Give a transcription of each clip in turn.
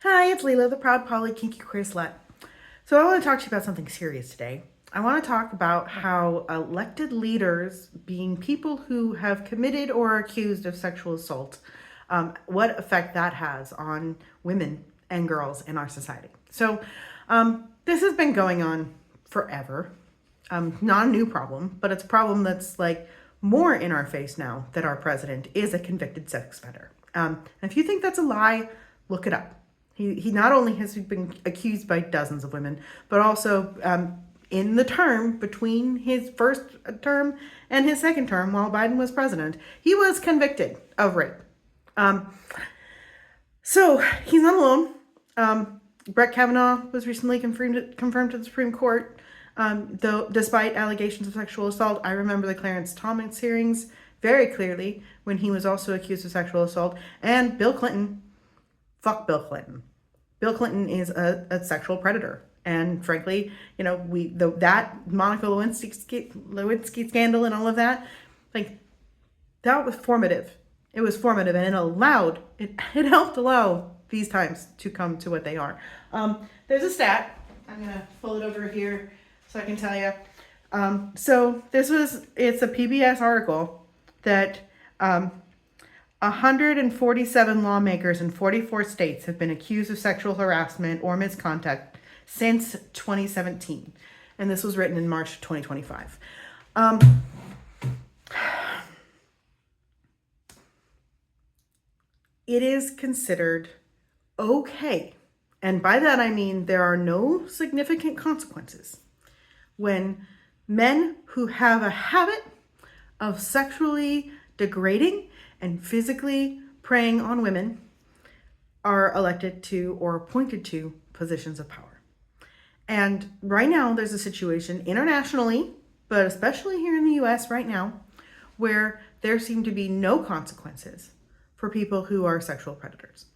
Hi, it's Leela, the proud poly kinky queer slut. So I want to talk to you about something serious today. I want to talk about how elected leaders, being people who have committed or are accused of sexual assault, what effect that has on women and girls in our society. So this has been going on forever. Not a new problem, but it's a problem that's like more in our face now that our president is a convicted sex offender. And if you think that's a lie, look it up. He not only has been accused by dozens of women, but also in the term between his first term and his second term while Biden was president, he was convicted of rape. So he's not alone. Brett Kavanaugh was recently confirmed to the Supreme Court. Though, despite allegations of sexual assault, I remember the Clarence Thomas hearings very clearly when he was also accused of sexual assault. And Bill Clinton, fuck Bill Clinton. Bill Clinton is a sexual predator. And frankly, you know, that Monica Lewinsky scandal and all of that, like, that was formative. It was formative, and it helped allow these times to come to what they are. There's a stat. I'm gonna pull it over here so I can tell you. So it's a PBS article that 147 lawmakers in 44 states have been accused of sexual harassment or misconduct since 2017. And this was written in March 2025. It is considered okay, and by that I mean there are no significant consequences, when men who have a habit of sexually degrading and physically preying on women are elected to or appointed to positions of power. And right now there's a situation internationally, but especially here in the US right now, where there seem to be no consequences for people who are sexual predators.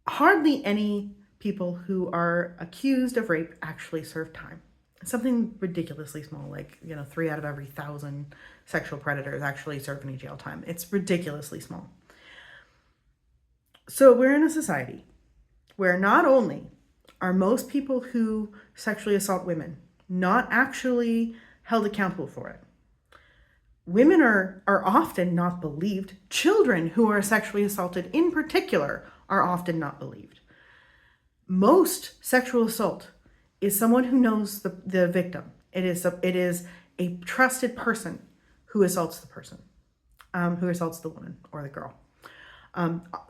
Hardly any people who are accused of rape actually serve time. Something ridiculously small, like, 3 out of every 1,000 sexual predators actually serve any jail time. It's ridiculously small. So we're in a society where not only are most people who sexually assault women not actually held accountable for it, women are often not believed. Children who are sexually assaulted in particular are often not believed. Most sexual assault is someone who knows the victim. It is a trusted person who assaults the person, who assaults the woman or the girl.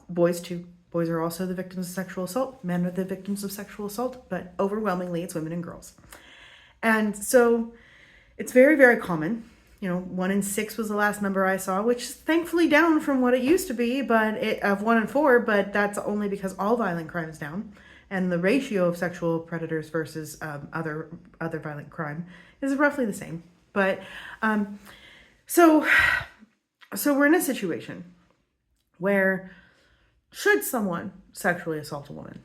Boys too. Boys are also the victims of sexual assault. Men are the victims of sexual assault, but overwhelmingly it's women and girls. And so it's very, very common. 1 in 6 was the last number I saw, which is thankfully down from what it used to be, of 1 in 4, but that's only because all violent crime is down. And the ratio of sexual predators versus other violent crime is roughly the same. But so we're in a situation where, should someone sexually assault a woman,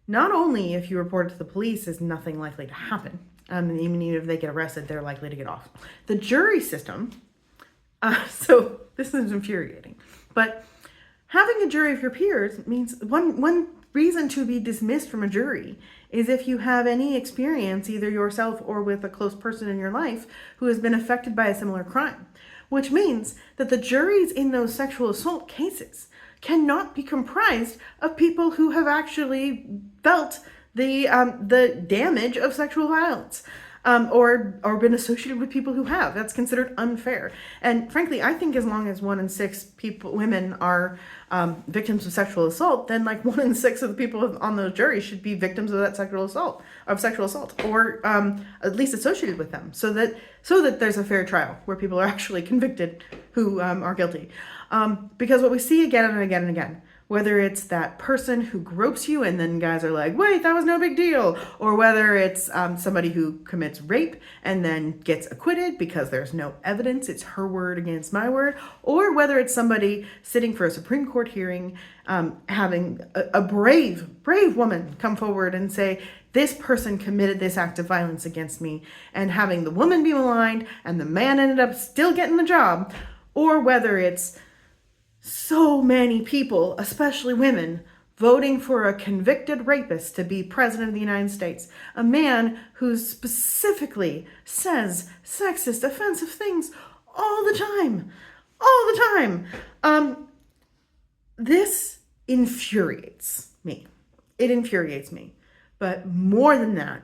not only if you report it to the police is nothing likely to happen, even if they get arrested, they're likely to get off. The jury system, so this is infuriating, but having a jury of your peers means one reason to be dismissed from a jury is if you have any experience, either yourself or with a close person in your life who has been affected by a similar crime, which means that the juries in those sexual assault cases cannot be comprised of people who have actually felt the damage of sexual violence, or been associated with people who have. That's considered unfair. And frankly, I think as long as 1 in 6 women are victims of sexual assault, then like 1 in 6 of the people on those juries should be victims of that sexual assault, or at least associated with them, so that there's a fair trial where people are actually convicted who are guilty. Because what we see again and again and again, whether it's that person who gropes you and then guys are like, wait, that was no big deal, or whether it's somebody who commits rape and then gets acquitted because there's no evidence, it's her word against my word, or whether it's somebody sitting for a Supreme Court hearing, having a brave woman come forward and say, this person committed this act of violence against me, and having the woman be maligned and the man ended up still getting the job, or whether it's so many people, especially women, voting for a convicted rapist to be president of the United States, a man who specifically says sexist, offensive things all the time, all the time. This infuriates me. It infuriates me. But more than that,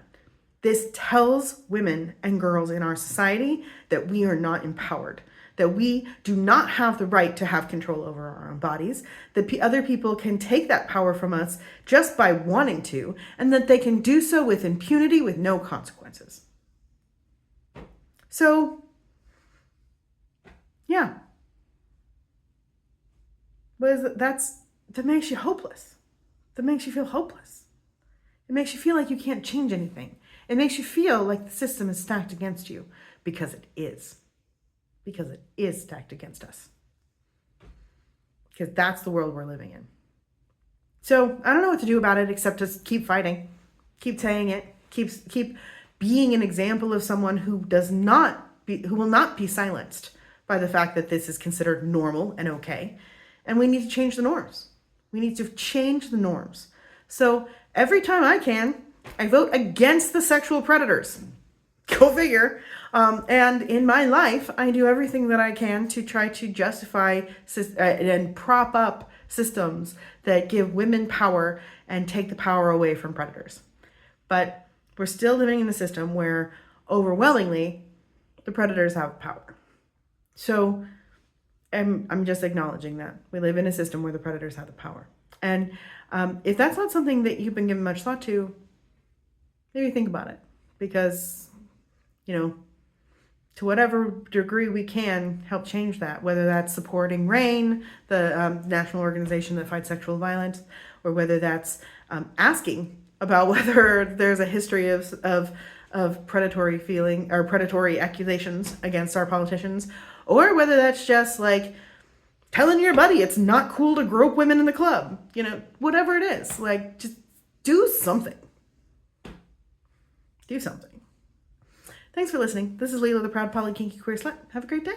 this tells women and girls in our society that we are not empowered, that we do not have the right to have control over our own bodies, that other people can take that power from us just by wanting to, and that they can do so with impunity with no consequences. So, yeah. That makes you hopeless. That makes you feel hopeless. It makes you feel like you can't change anything. It makes you feel like the system is stacked against you, because it is. Because it is stacked against us. Because that's the world we're living in. So I don't know what to do about it except to keep fighting, keep saying it, keep being an example of someone who will not be silenced by the fact that this is considered normal and okay. And we need to change the norms. We need to change the norms. So every time I can, I vote against the sexual predators. Go figure. And in my life, I do everything that I can to try to justify and prop up systems that give women power and take the power away from predators. But we're still living in a system where overwhelmingly the predators have power. So I'm just acknowledging that we live in a system where the predators have the power. And if that's not something that you've been given much thought to, maybe think about it. Because, to whatever degree we can help change that, whether that's supporting RAINN, the national organization that fights sexual violence, or whether that's asking about whether there's a history of predatory feeling or predatory accusations against our politicians, or whether that's just like telling your buddy it's not cool to grope women in the club, whatever it is, like just do something. Do something. Thanks for listening. This is Leila, the proud poly kinky queer slut. Have a great day.